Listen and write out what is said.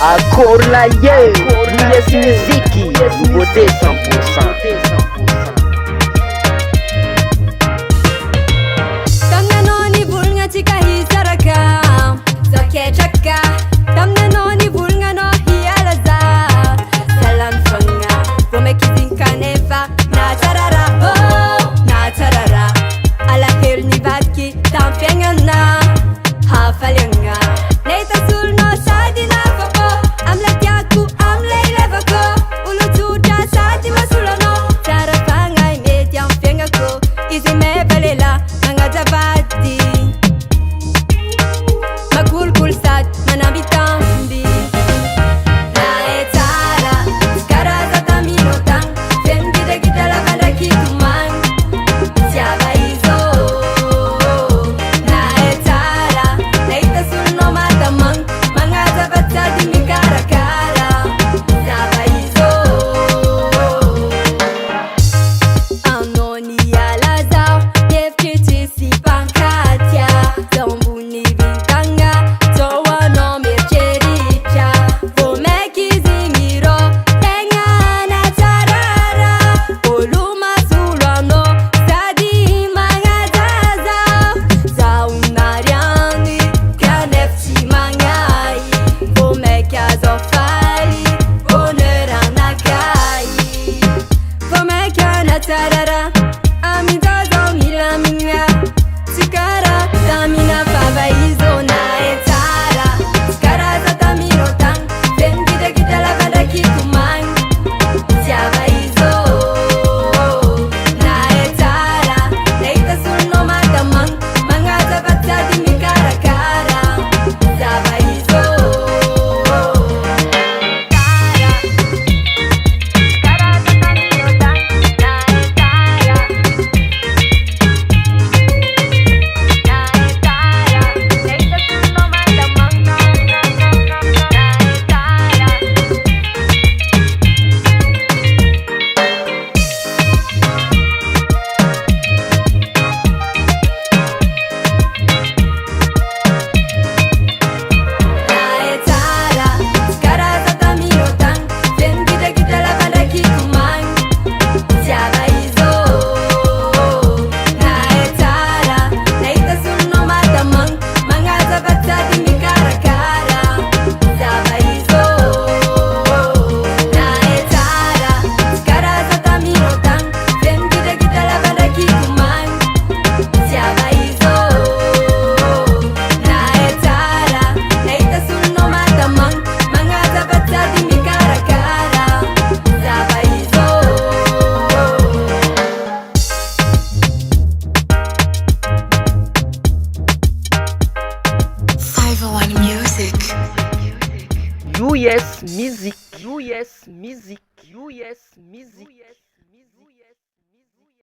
Akorlaye, yes muziki, beauté 100%. Tamnanoni bulnga tika hisaraka, zake chaka. Tamnanoni bulnga no hialaza, salan fanga, vome kizinkaneva, na tarara, oh, na tarara. Ala helni batki, tamfengana, hafalyanga. Neita sulno sadina fako, amlatyaku amleilevako, ulutuja sadi masulano, tarapanga imetiam fengako, izime balela, mangadabati. Makulkul sad, manabitambi. Naetara, skaraza taminotang, vendide gidala bandaki tumang, siaba izo. Naetara, neita sulno matamang, mangazabat sadi mikarakara, siaba izo. Anoni alazao, yefkiti si pankatia, zombuni bintanga, toa no merchericha, vomeki zingiro, tengana tarara, oluma sulano, sadi mangazaza, zaunariani, kanefti mangai, vomeki azofali, oneranakai. Vomekana tarara, amidazo milamina, sikara tamina favaizo na etara, skara za tamino tang, vendide gidala banda kitumang, siavaizo na etara, neita sulno matamang, mangaza batadi mikarakara, siavaizo. Naetara, skara za tamino tang, vendide gidala banda kitumang, siavaizo. Naetara, neita sulno matamang, mangaza batadi mikarakara, siavaizo. Naetara, skara za tamino tang, vendide gidala banda kitumang, siavaizo. Naetara, neita sulno matamang, mangaza batadi mikarakara, siavaizo. 501 Music. US Music, US Music, US Music.